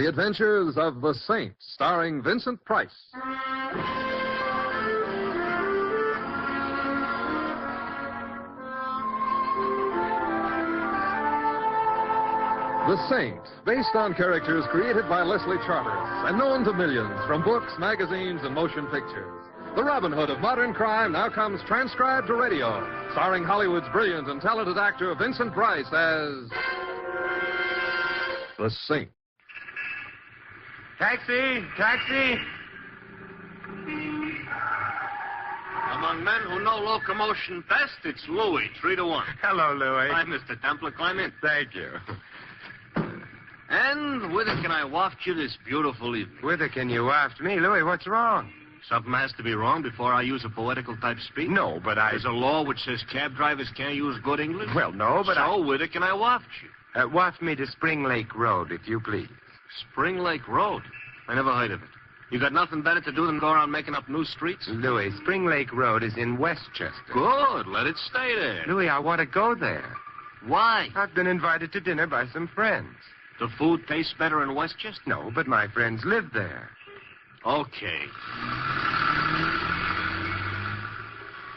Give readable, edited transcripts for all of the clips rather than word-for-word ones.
The Adventures of the Saint, starring Vincent Price. The Saint, based on characters created by Leslie Charteris and known to millions from books, magazines, and motion pictures. The Robin Hood of modern crime now comes transcribed to radio, starring Hollywood's brilliant and talented actor Vincent Price as the Saint. Taxi! Taxi! Among men who know locomotion best, it's Louis, 3-1. Hello, Louis. Hi, Mr. Templar. Climb in. Thank you. And whither can I waft you this beautiful evening? Whither can you waft me? Louis, what's wrong? Something has to be wrong before I use a poetical type speech. No, but There's a law which says cab drivers can't use good English. Well, no, but So, whither can I waft you? waft me to Spring Lake Road, if you please. Spring Lake Road. I never heard of it. You got nothing better to do than go around making up new streets? Louis, Spring Lake Road is in Westchester. Good. Let it stay there. Louis, I want to go there. Why? I've been invited to dinner by some friends. The food tastes better in Westchester? No, but my friends live there. Okay.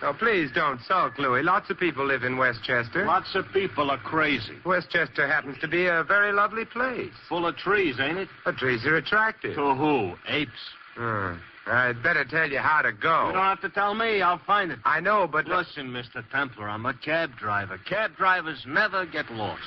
Oh, please don't sulk, Louis. Lots of people live in Westchester. Lots of people are crazy. Westchester happens to be a very lovely place. Full of trees, ain't it? The trees are attractive. To who? Apes? I'd better tell you how to go. You don't have to tell me. I'll find it. I know, but... Listen, Mr. Templar, I'm a cab driver. Cab drivers never get lost.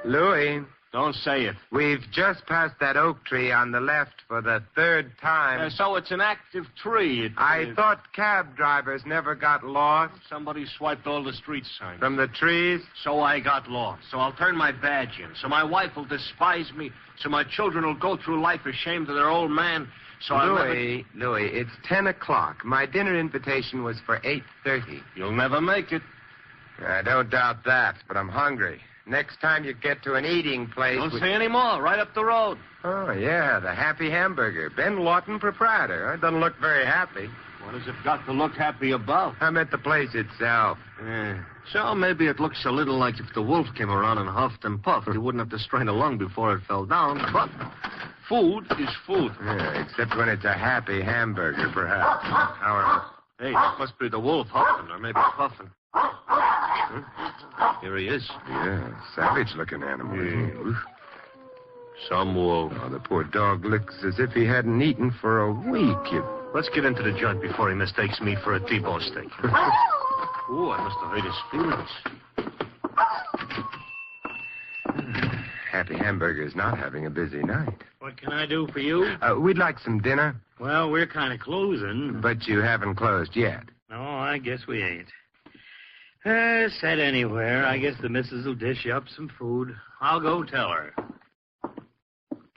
Louis, Don't say it. we've just passed that oak tree on the left for the third time. So it's an active tree. I thought cab drivers never got lost Somebody swiped all the street signs. from the trees. So I got lost. So I'll turn my badge in. So my wife will despise me. So my children will go through life ashamed of their old man. So I'll never... Louis, it's 10 o'clock. My dinner invitation was for 8:30. You'll never make it. I don't doubt that, but I'm hungry. Next time you get to an eating place... Don't say any more. Right up the road. Oh, yeah, the Happy Hamburger. Ben Lawton, proprietor. It doesn't look very happy. What has it got to look happy about? I meant the place itself. Yeah. So maybe it looks a little like if the wolf came around and huffed and puffed, he wouldn't have to strain a lung before it fell down. But food is food. Yeah, except when it's a Happy Hamburger, perhaps. However... Hey, that must be the wolf huffing or maybe puffing. Here he is. Yeah, savage-looking animal. Yeah. Some wolf. Oh, the poor dog looks as if he hadn't eaten for a week. Let's get into the joint before he mistakes me for a T-bone steak. Ooh, I must have hurt his feelings. Happy Hamburger's not having a busy night. What can I do for you? We'd like some dinner. Well, we're kind of closing. But you haven't closed yet. No, I guess we ain't. Said anywhere. I guess the missus will dish you up some food. I'll go tell her.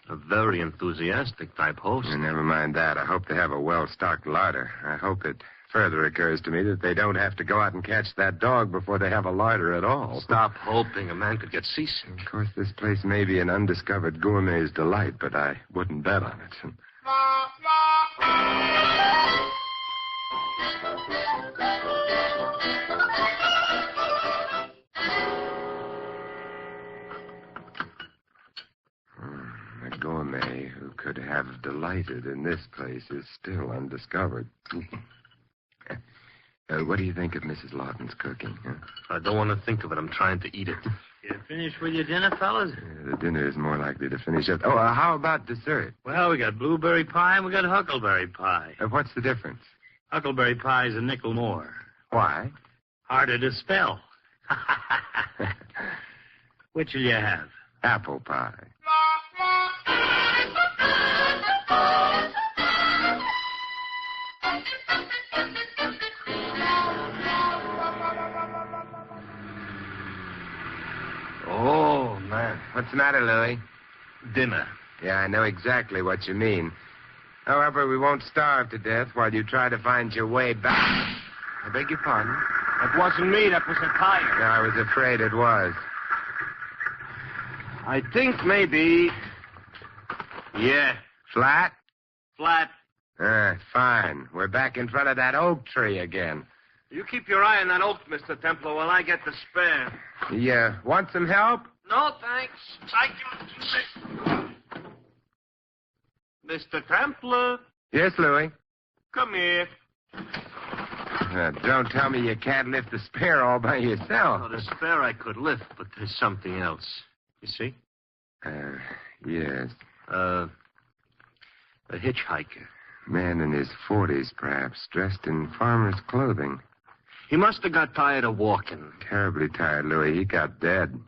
A very enthusiastic type host. Never mind that. I hope they have a well-stocked larder. I hope it further occurs to me that they don't have to go out and catch that dog before they have a larder at all. Stop hoping. A man could get seasick. Of course, this place may be an undiscovered gourmet's delight, but I wouldn't bet on it. A gourmet who could have delighted in this place is still undiscovered. What do you think of Mrs. Lawton's cooking? Huh? I don't want to think of it. I'm trying to eat it. You finished with your dinner, fellas? The dinner is more likely to finish up. Oh, how about dessert? Well, we got blueberry pie and we got huckleberry pie. What's the difference? Huckleberry pie's a nickel more. Why? Harder to spell. Which'll you have? Apple pie. Oh, man. What's the matter, Louis? Dinner. Yeah, I know exactly what you mean. However, we won't starve to death while you try to find your way back. I beg your pardon? That wasn't me. That was a tire. No, I was afraid it was. I think maybe... Yeah. Flat? Flat. Fine. We're back in front of that oak tree again. You keep your eye on that oak, Mr. Templar, while I get the spare. You want some help? No, thanks. Mr. Templar, Yes, Louis. come here. Don't tell me you can't lift the spare all by yourself. Oh, the spare I could lift, but there's something else. You see? Yes. A hitchhiker. Man in his 40s, perhaps, dressed in farmer's clothing. He must have got tired of walking. Terribly tired, Louis. He got dead.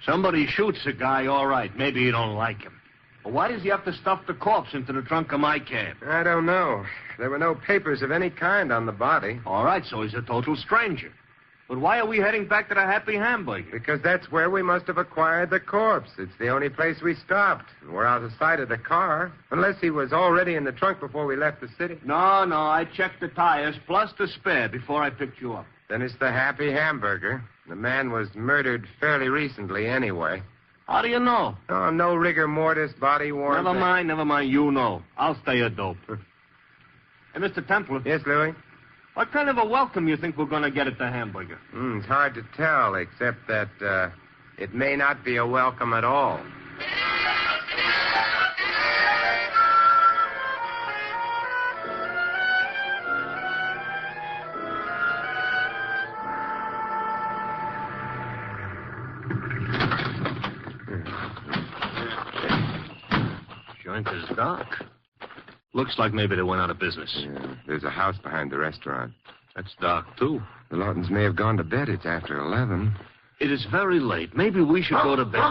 Somebody shoots a guy, all right. Maybe you don't like him. But why does he have to stuff the corpse into the trunk of my cab? I don't know. There were no papers of any kind on the body. All right, so he's a total stranger. But why are we heading back to the Happy Hamburger? Because that's where we must have acquired the corpse. It's the only place we stopped. We're out of sight of the car. Unless he was already in the trunk before we left the city. No, I checked the tires plus the spare before I picked you up. Then it's the Happy Hamburger. The man was murdered fairly recently anyway. How do you know? Oh, no rigor mortis, body worn. Never mind. You know. I'll stay a dope. Hey, Mr. Templar. Yes, Louis? What kind of a welcome you think we're going to get at the Hamburger? It's hard to tell, except that it may not be a welcome at all. Joint is dark. Looks like maybe they went out of business. Yeah, there's a house behind the restaurant. That's dark, too. The Lawtons may have gone to bed. It's after 11. It is very late. Maybe we should go to bed.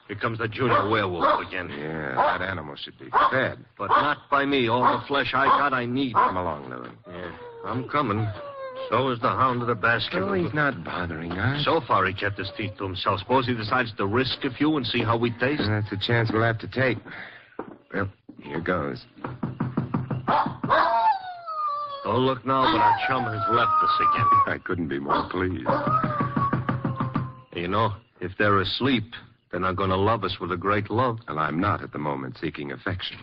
Here comes the junior werewolf again. Yeah, that animal should be fed. But not by me. All the flesh I got, I need. Come along, Louis. Yeah, I'm coming. So is the hound of the basket. Oh, he's not bothering us. So far, he kept his teeth to himself. Suppose he decides to risk a few and see how we taste? That's a chance we'll have to take. Well, here goes. Don't look now, but our chum has left us again. I couldn't be more pleased. You know, if they're asleep, they're not going to love us with a great love. Well, I'm not at the moment seeking affection.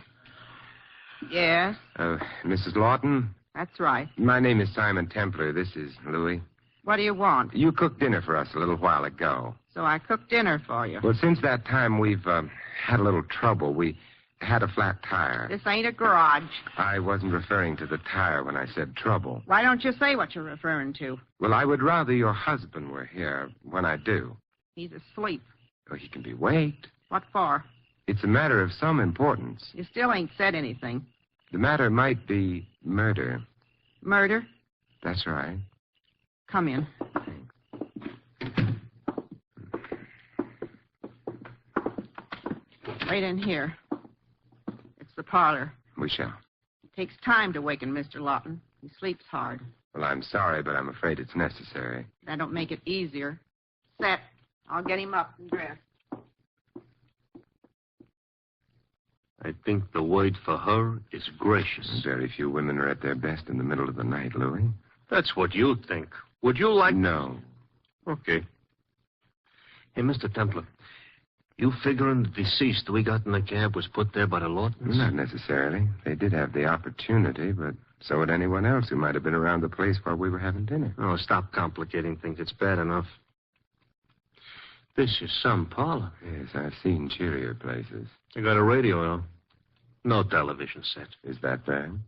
Yes, Mrs. Lawton? that's right. My name is Simon Templar. This is Louis. What do you want? You cooked dinner for us a little while ago. So I cooked dinner for you. Well, since that time, we've had a little trouble. We had a flat tire. This ain't a garage. I wasn't referring to the tire when I said trouble. Why don't you say what you're referring to? Well, I would rather your husband were here when I do. He's asleep. Oh, he can be waked. What for? It's a matter of some importance. You still ain't said anything. The matter might be murder. Murder? That's right. Come in. Right in here. It's the parlor. We shall. It takes time to waken Mr. Lawton. He sleeps hard. Well, I'm sorry, but I'm afraid it's necessary. That don't make it easier. Set. I'll get him up and dressed. I think the word for her is gracious. Very few women are at their best in the middle of the night, Louis. That's what you think. Would you like... No. Okay. Hey, Mr. Templar, you figuring the deceased we got in the cab was put there by the Lawtons? Not necessarily. They did have the opportunity, but so would anyone else who might have been around the place while we were having dinner. Oh, stop complicating things. It's bad enough. This is some parlor. Yes, I've seen cheerier places. They got a radio on. No television set. Is that bad?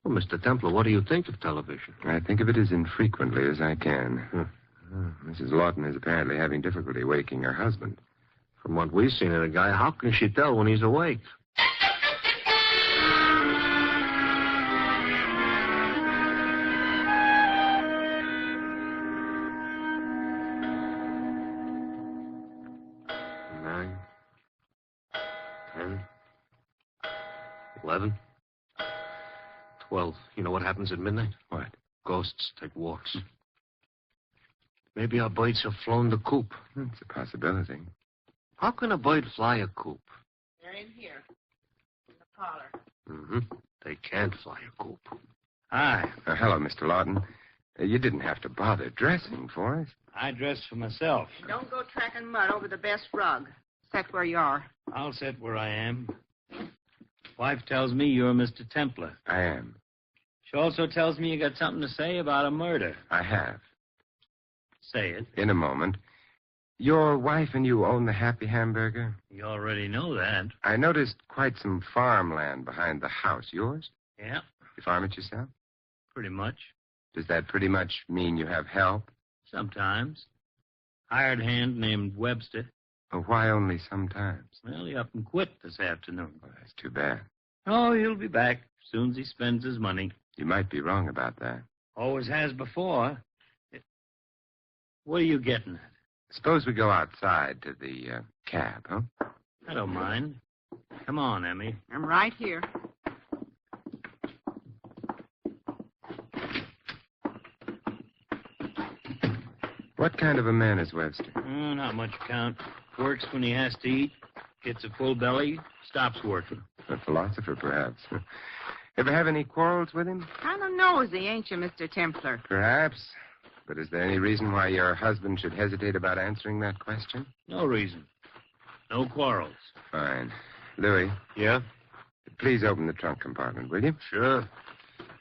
Well, Mr. Templar, what do you think of television? I think of it as infrequently as I can. Mrs. Lawton is apparently having difficulty waking her husband. From what we've seen of the guy, how can she tell when he's awake? Nine, 10, 11, 12. You know what happens at midnight? What? Ghosts take walks. Maybe our birds have flown the coop. It's a possibility. How can a bird fly a coop? They're in here. In the parlor. Mm-hmm. They can't fly a coop. Hi. Hello, Mr. Lawton. You didn't have to bother dressing for us. I dressed for myself. Don't go tracking mud over the best rug. Set where you are. I'll sit where I am. Wife tells me you're Mr. Templar. I am. She also tells me you got something to say about a murder. I have. Say it. In a moment. Your wife and you own the Happy Hamburger? You already know that. I noticed quite some farmland behind the house. Yours? Yeah, You farm it yourself? pretty much. Does that pretty much mean you have help? Sometimes. Hired hand named Webster. Or why only sometimes? Well, he up and quit this afternoon. Well, that's too bad. Oh, he'll be back as soon as he spends his money. You might be wrong about that. Always has before. What are you getting at? Suppose we go outside to the cab, huh? I don't mind. Come on, Emmy. I'm right here. What kind of a man is Webster? Oh, not much account. Works when he has to eat. Gets a full belly. Stops working. A philosopher, perhaps. Ever have any quarrels with him? Kind of nosy, ain't you, Mr. Templar? Perhaps. But is there any reason why your husband should hesitate about answering that question? No reason. No quarrels. Fine. Louis, Yeah? please open the trunk compartment, will you? Sure.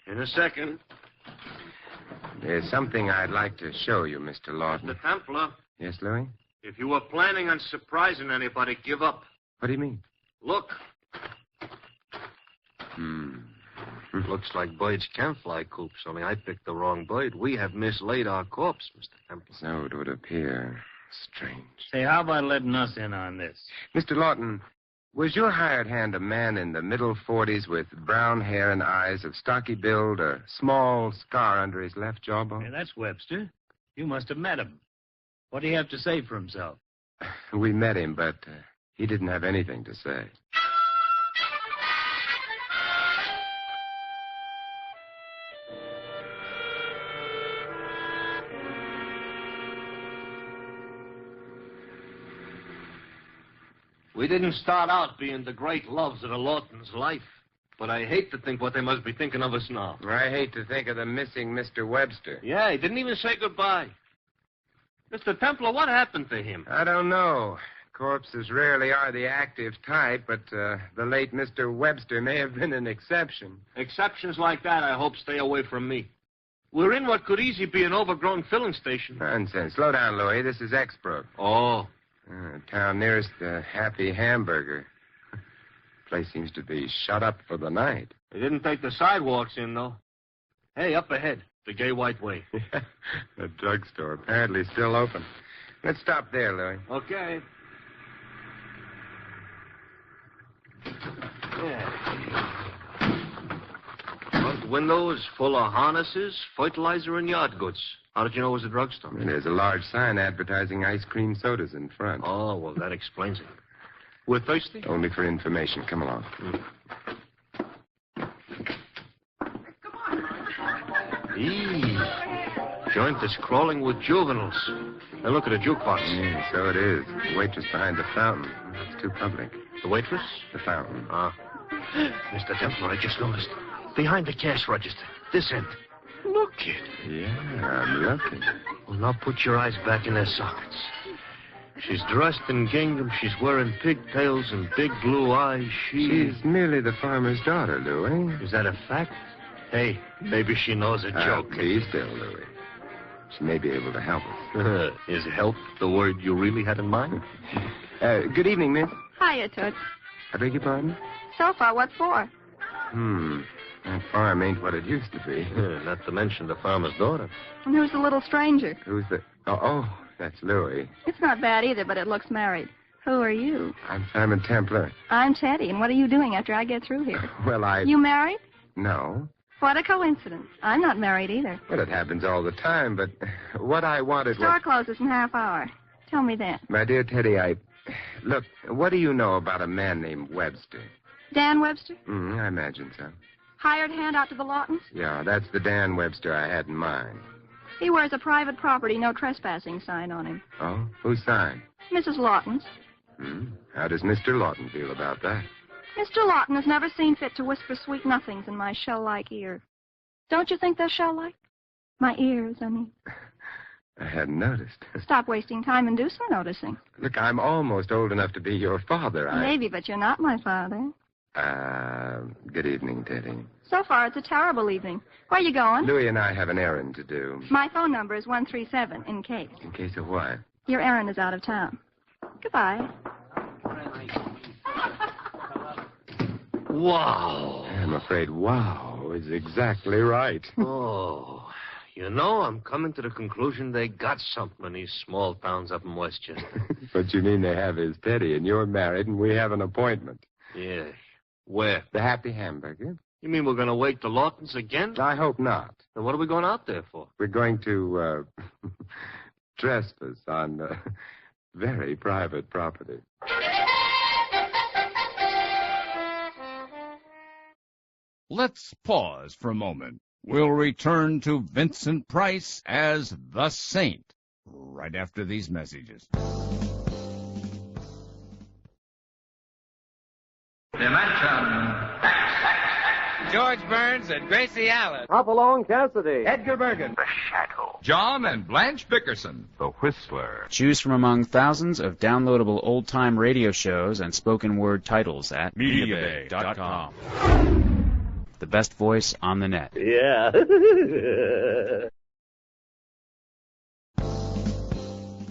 In a second. There's something I'd like to show you, Mr. Lawton. Mr. Templar, Yes, Louis? if you were planning on surprising anybody, give up. What do you mean? Look. Looks Looks like birds can fly coops, only I picked the wrong bird. We have mislaid our corpse, Mr. Templar. So it would appear. Strange. Say, how about letting us in on this? Mr. Lawton, was your hired hand a man in the middle 40s with brown hair and eyes, of stocky build, a small scar under his left Hey, jawbone? that's Webster. You must have met him. What do you have to say for himself? We met him, but he didn't have anything to say. We didn't start out being the great loves of the Lawton's life, but I hate to think what they must be thinking of us now. I hate to think of the missing Mr. Webster. Yeah, he didn't even say goodbye. Mr. Templar, what happened to him? I don't know. Corpses rarely are the active type, but the late Mr. Webster may have been an exception. Exceptions like that, I hope, stay away from me. We're in what could easily be an overgrown filling station. Nonsense. Slow down, Louis. This is Exbrook. Oh. Town nearest the Happy Hamburger. Place seems to be shut up for the night. They didn't take the sidewalks in, though. Hey, up ahead, the Gay White Way. The drugstore, apparently still open. Let's stop there, Louis. Okay. Yeah. Front window is full of harnesses, fertilizer, and yard goods. How did you know it was a drugstore? And there's a large sign advertising ice cream sodas in front. Oh, well, that explains it. We're thirsty? Only for information. Come along. Joint is crawling with juveniles. Now look at the jukebox. Yeah, so it is. The waitress behind the fountain. It's too public. The waitress? The fountain. Ah. Mr. Templar, I just noticed. Behind the cash register. This end. Look, kid. Yeah, I'm looking. Well, now put your eyes back in their sockets. She's dressed in gingham. She's wearing pigtails and big blue eyes. She's merely the farmer's daughter, Louis. Is that a fact? Hey, maybe she knows a joke. Be still, Louis. She may be able to help us. Is help the word you really had in mind? Good evening, miss. Hiya, Toots. I beg your pardon? Sofa, what for? That farm ain't what it used to be. Not to mention the farmer's daughter. And who's the little stranger? Who's the... Oh, that's Louis. It's not bad either, but it looks married. Who are you? I'm Simon Templar. I'm Teddy, and what are you doing after I get through here? Well, You married? No. What a coincidence. I'm not married either. Well, it happens all the time, but what I wanted Store was... closes in half hour. Tell me then. My dear Teddy, Look, what do you know about a man named Webster? Dan Webster? I imagine so. Hired hand out to the Lawtons? Yeah, that's the Dan Webster I had in mind. He wears a private property, no trespassing sign on him. Oh? Whose sign? Mrs. Lawton's. How does Mr. Lawton feel about that? Mr. Lawton has never seen fit to whisper sweet nothings in my shell-like ear. Don't you think they'll show light? My ears, I mean. I hadn't noticed. Stop wasting time and do some noticing. Look, I'm almost old enough to be your father. Maybe, but you're not my father. Good evening, Teddy. So far, it's a terrible evening. Where you going? Louis and I have an errand to do. My phone number is 137, in case. In case of what? Your errand is out of town. Goodbye. Wow. I'm afraid wow is exactly right. Oh, you know, I'm coming to the conclusion they got something in these small towns up in Westchester. What you mean they have is Teddy, and you're married, and we have an appointment. Yeah. Where? The Happy Hamburger. You mean we're going to wake the Lawtons again? I hope not. Then what are we going out there for? We're going to, trespass on very private property. Let's pause for a moment. We'll return to Vincent Price as the Saint right after these messages. Dimension X. George Burns and Gracie Allen. Hopalong Cassidy. Edgar Bergen. The Shadow. John and Blanche Bickerson. The Whistler. Choose from among thousands of downloadable old-time radio shows and spoken word titles at MediaBay.com. The best voice on the net. Yeah.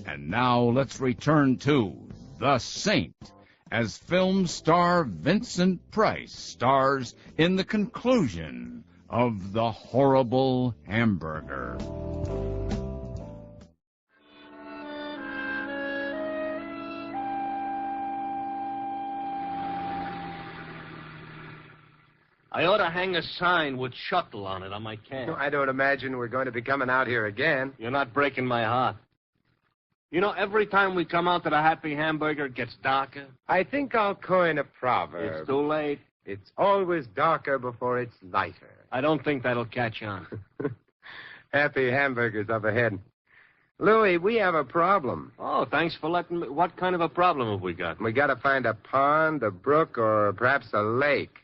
And now let's return to The Saint, as film star Vincent Price stars in the conclusion of The Horrible Hamburger. I ought to hang a sign with shuttle on it on my can. I don't imagine we're going to be coming out here again. You're not breaking my heart. You know, every time we come out to the Happy Hamburger, it gets darker. I think I'll coin a proverb. It's too late. It's always darker before it's lighter. I don't think that'll catch on. Happy Hamburger's up ahead. Louis, we have a problem. Oh, thanks for letting me. What kind of a problem have we got? We got to find a pond, a brook, or perhaps a lake.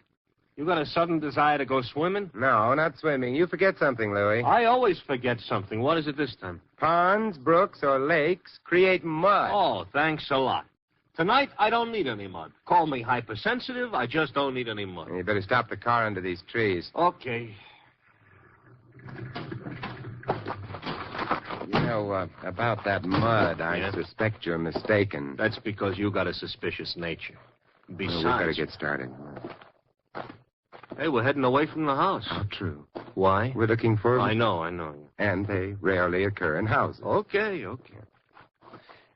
You got a sudden desire to go swimming? No, not swimming. You forget something, Louis. I always forget something. What is it this time? Ponds, brooks, or lakes create mud. Oh, thanks a lot. Tonight, I don't need any mud. Call me hypersensitive. I just don't need any mud. You better stop the car under these trees. Okay. You know, about that mud, Yeah? I suspect you're mistaken. That's because you got a suspicious nature. Besides... Well, we better get started. Hey, we're heading away from the house. How true. Why? We're looking for... I know. And they rarely occur in houses. Okay.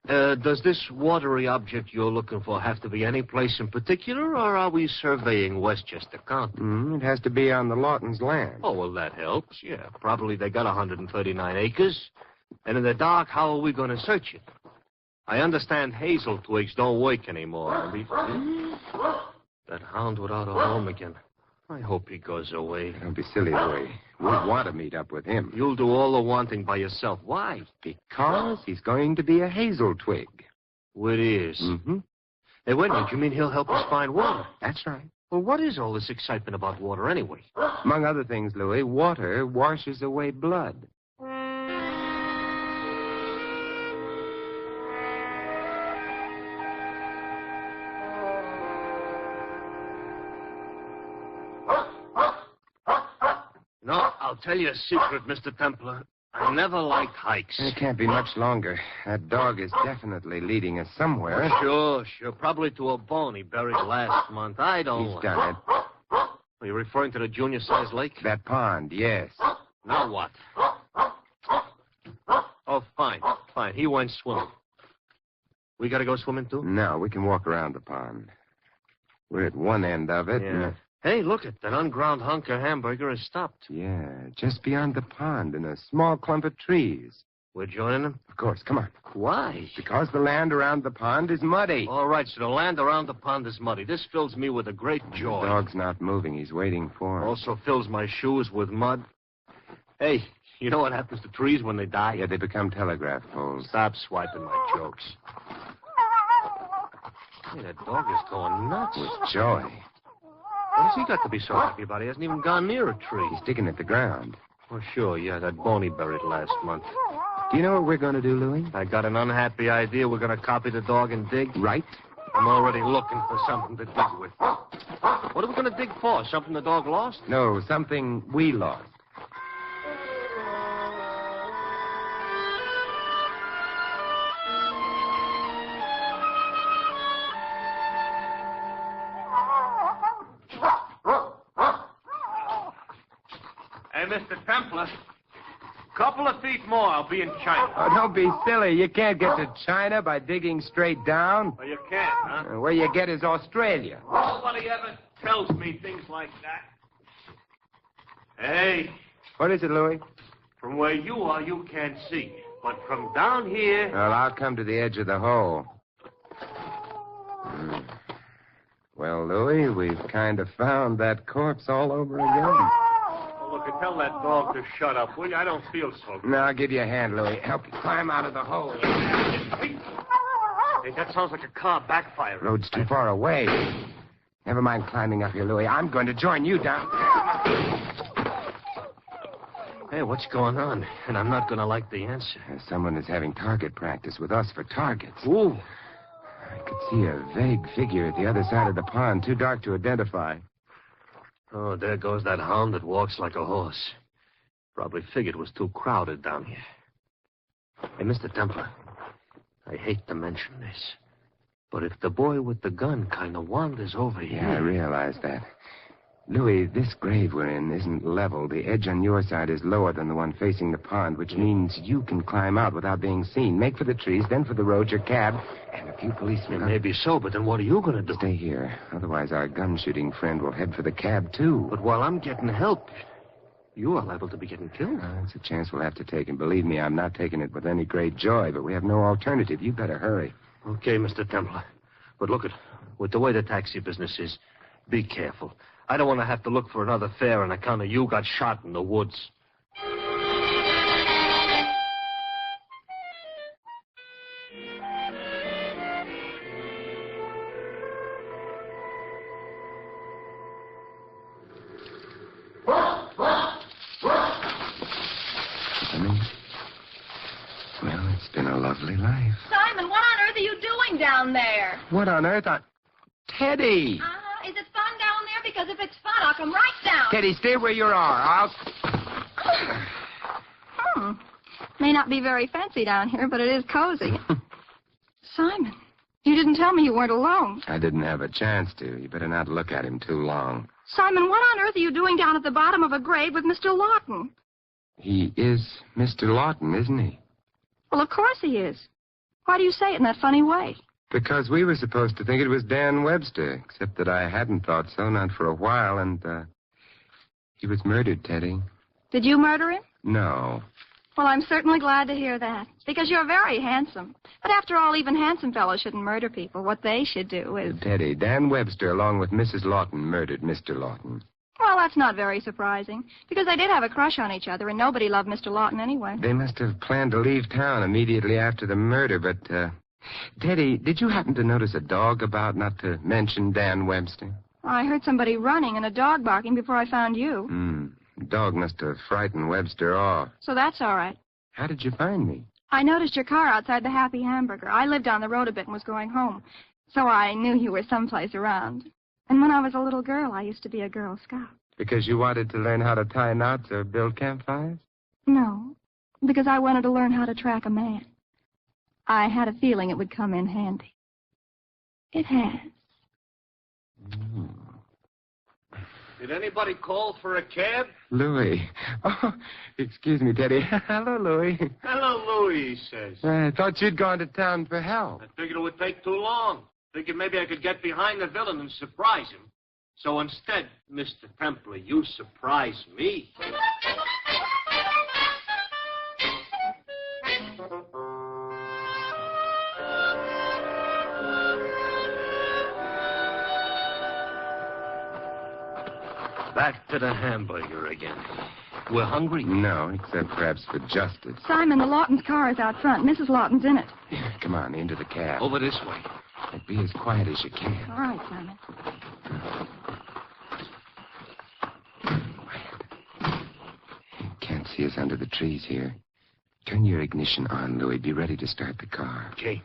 Does this watery object you're looking for have to be any place in particular, or are we surveying Westchester County? It has to be on the Lawtons' land. Oh, well, that helps. Yeah, probably they got 139 acres. And in the dark, how are we going to search it? I understand hazel twigs don't work anymore. That hound without a home again. I hope he goes away. Don't be silly, Louis. We want to meet up with him. You'll do all the wanting by yourself. Why? Because he's going to be a hazel twig. With ears. Mm-hmm. Hey, wait a minute. You mean he'll help us find water? That's right. Well, what is all this excitement about water anyway? Among other things, Louis, water washes away blood. No, I'll tell you a secret, Mr. Templar. I never liked hikes. It can't be much longer. That dog is definitely leading us somewhere. Sure. Probably to a bone he buried last month. I don't He's done it. Are you referring to the junior-sized lake? That pond, yes. Now what? Oh, fine. He went swimming. We gotta go swimming, too? No, we can walk around the pond. We're at one end of it. Yeah. Hey, look it. That unground hunk of hamburger has stopped. Yeah, just beyond the pond in a small clump of trees. We're joining them? Of course, come on. Why? Because the land around the pond is muddy. All right, so the land around the pond is muddy. This fills me with a great joy. The dog's not moving. He's waiting for us. Also fills my shoes with mud. Hey, you know what happens to trees when they die? Yeah, they become telegraph poles. Stop swiping my jokes. Hey, that dog is going nuts. With joy. What's he got to be so happy about? He hasn't even gone near a tree. He's digging at the ground. Oh, sure, yeah, that bone he buried last month. Do you know what we're going to do, Louis? I got an unhappy idea. We're going to copy the dog and dig. Right. I'm already looking for something to dig with. What are we going to dig for? Something the dog lost? No, something we lost. Hey, Mr. Templar, couple of feet more, I'll be in China. Oh, don't be silly. You can't get to China by digging straight down. Well, you can't, huh? Where you get is Australia. Nobody ever tells me things like that. Hey, What is it, Louis? from where you are, you can't see. But from down here... Well, I'll come to the edge of the hole. Well, Louis, we've kind of found that corpse all over again. Oh, look, tell that dog to shut up, will you? I don't feel so good. Now, I'll give you a hand, Louis. Help you climb out of the hole. Hey, that sounds like a car backfiring. Road's too far away. Never mind climbing up here, Louis. I'm going to join you down. Hey, what's going on? And I'm not going to like the answer. Someone is having target practice with us for targets. Ooh. I could see a vague figure at the other side of the pond, too dark to identify. Oh, there goes that hound that walks like a horse. Probably figured it was too crowded down here. Hey, Mr. Templar, I hate to mention this, but if the boy with the gun kind of wanders over here... Yeah, I realize that. Louis, this grave we're in isn't level. The edge on your side is lower than the one facing the pond, which means you can climb out without being seen. Make for the trees, then for the road, your cab, and a few policemen. Yeah, maybe so, but then what are you going to do? Stay here. Otherwise, our gun-shooting friend will head for the cab, too. But while I'm getting help, you are liable to be getting killed. It's a chance we'll have to take, and believe me, I'm not taking it with any great joy, but we have no alternative. You better hurry. Okay, Mr. Templar. But look, with the way the taxi business is, be careful. I don't want to have to look for another fare on account of you got shot in the woods. Well, it's been a lovely life. Simon, what on earth are you doing down there? What on earth? Teddy! Is it fun down there? Because if it's fun, I'll come right down. Teddy, stay where you are. May not be very fancy down here, but it is cozy. Simon, you didn't tell me you weren't alone. I didn't have a chance to. You better not look at him too long. Simon, what on earth are you doing down at the bottom of a grave with Mr. Lawton? He is Mr. Lawton, isn't he? Well, of course he is. Why do you say it in that funny way? Because we were supposed to think it was Dan Webster, except that I hadn't thought so, not for a while, and, he was murdered, Teddy. Did you murder him? No. Well, I'm certainly glad to hear that, because you're very handsome. But after all, even handsome fellows shouldn't murder people. What they should do is... Teddy, Dan Webster, along with Mrs. Lawton, murdered Mr. Lawton. Well, that's not very surprising, because they did have a crush on each other, and nobody loved Mr. Lawton anyway. They must have planned to leave town immediately after the murder, but, Teddy, did you happen to notice a dog about, not to mention Dan Webster? I heard somebody running and a dog barking before I found you. The dog must have frightened Webster off. So that's all right. How did you find me? I noticed your car outside the Happy Hamburger. I lived down the road a bit and was going home, so I knew you were someplace around. And when I was a little girl, I used to be a Girl Scout. Because you wanted to learn how to tie knots or build campfires? No, because I wanted to learn how to track a man. I had a feeling it would come in handy. It has. Did anybody call for a cab? Louis. Oh, excuse me, Teddy. Hello, Louis. Hello, Louis, he says. I thought you'd gone to town for help. I figured it would take too long. Figured maybe I could get behind the villain and surprise him. So instead, Mr. Templar, you surprise me. Back to the hamburger again. We're hungry? No, except perhaps for justice. Simon, the Lawton's car is out front. Mrs. Lawton's in it. Come on, into the cab. Over this way. And be as quiet as you can. All right, Simon. us under the trees here. Turn your ignition on, Louis. Be ready to start the car. Okay.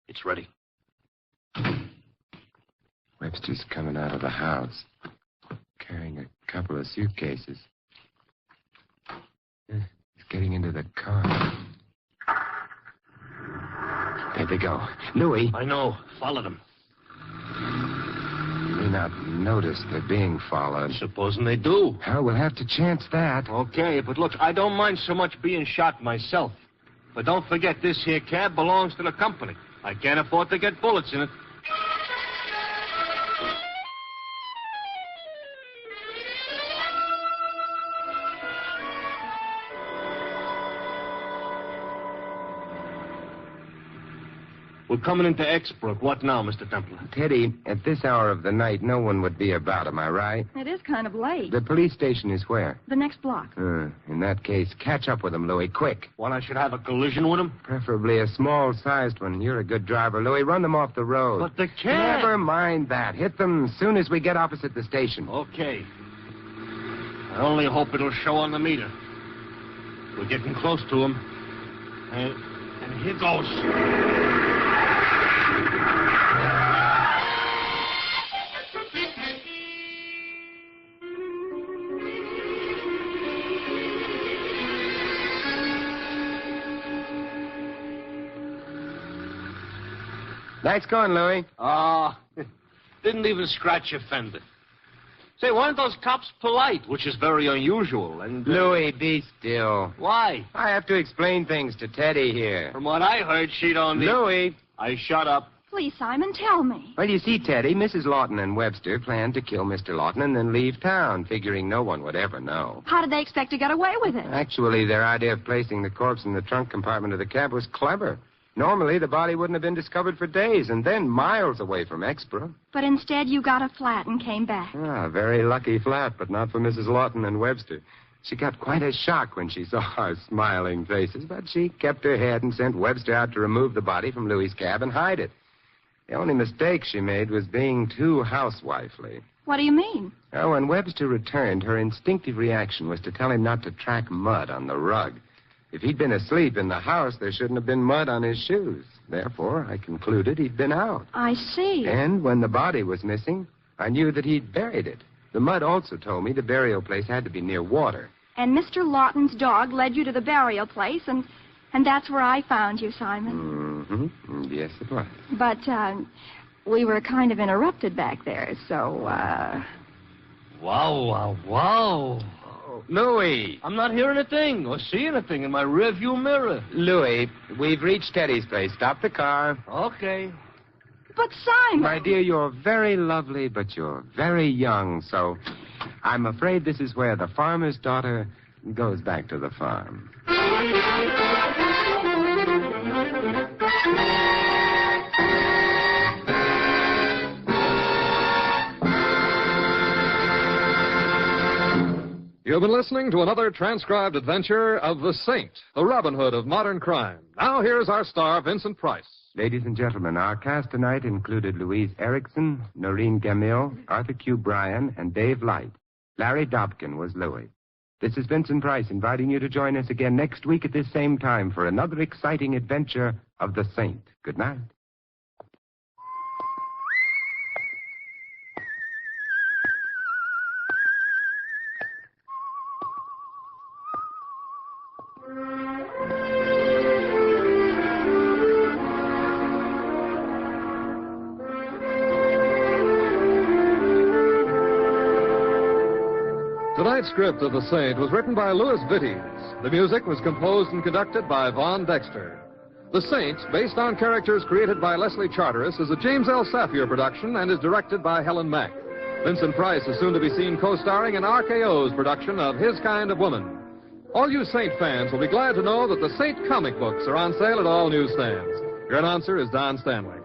It's ready. Webster's coming out of the house, carrying a couple of suitcases. He's getting into the car. There they go. Louis. I know. Follow them. You may not notice they're being followed. Supposing they do. Well, we'll have to chance that. Okay, but look, I don't mind so much being shot myself. But don't forget, this here cab belongs to the company. I can't afford to get bullets in it. We're coming into Exbrook. What now, Mr. Templar? Teddy, at this hour of the night, no one would be about, am I right? It is kind of late. The police station is where? The next block. In that case, catch up with them, Louis, quick. Well, I should have a collision with him? Preferably a small-sized one. You're a good driver, Louis. Run them off the road. But they can't. Never mind that. Hit them as soon as we get opposite the station. Okay. I only hope it'll show on the meter. We're getting close to him. And here goes. Nice going, Louis. Didn't even scratch your fender. Say, weren't those cops polite, which is very unusual, and... Louis, be still. Why? I have to explain things to Teddy here. From what I heard, she don't need... Louis. I shut up. Please, Simon, tell me. Well, you see, Teddy, Mrs. Lawton and Webster planned to kill Mr. Lawton and then leave town, figuring no one would ever know. How did they expect to get away with it? Actually, their idea of placing the corpse in the trunk compartment of the cab was clever. Normally, the body wouldn't have been discovered for days, and then miles away from Exborough. But instead, you got a flat and came back. Ah, very lucky flat, but not for Mrs. Lawton and Webster. She got quite a shock when she saw our smiling faces, but she kept her head and sent Webster out to remove the body from Louis's cab and hide it. The only mistake she made was being too housewifely. What do you mean? Well, when Webster returned, her instinctive reaction was to tell him not to track mud on the rug. If he'd been asleep in the house, there shouldn't have been mud on his shoes. Therefore, I concluded he'd been out. I see. And when the body was missing, I knew that he'd buried it. The mud also told me the burial place had to be near water. And Mr. Lawton's dog led you to the burial place, and that's where I found you, Simon. Mm-hmm. Yes, it was. But, we were kind of interrupted back there, so, Wow. Louis! I'm not hearing a thing or seeing a thing in my rearview mirror. Louis, we've reached Teddy's place. Stop the car. Okay. But, Simon... My dear, you're very lovely, but you're very young, so I'm afraid this is where the farmer's daughter goes back to the farm. You've been listening to another transcribed adventure of the Saint, the Robin Hood of modern crime. Now here's our star, Vincent Price. Ladies and gentlemen, our cast tonight included Louise Erickson, Noreen Gamil, Arthur Q. Bryan, and Dave Light. Larry Dobkin was Louis. This is Vincent Price inviting you to join us again next week at this same time for another exciting adventure of the Saint. Good night. Tonight's script of The Saint was written by Louis Vittes. The music was composed and conducted by Von Dexter. The Saint, based on characters created by Leslie Charteris, is a James L. Safier production and is directed by Helen Mack. Vincent Price is soon to be seen co-starring in RKO's production of His Kind of Woman. All you Saint fans will be glad to know that the Saint comic books are on sale at all newsstands. Your announcer is Don Stanley.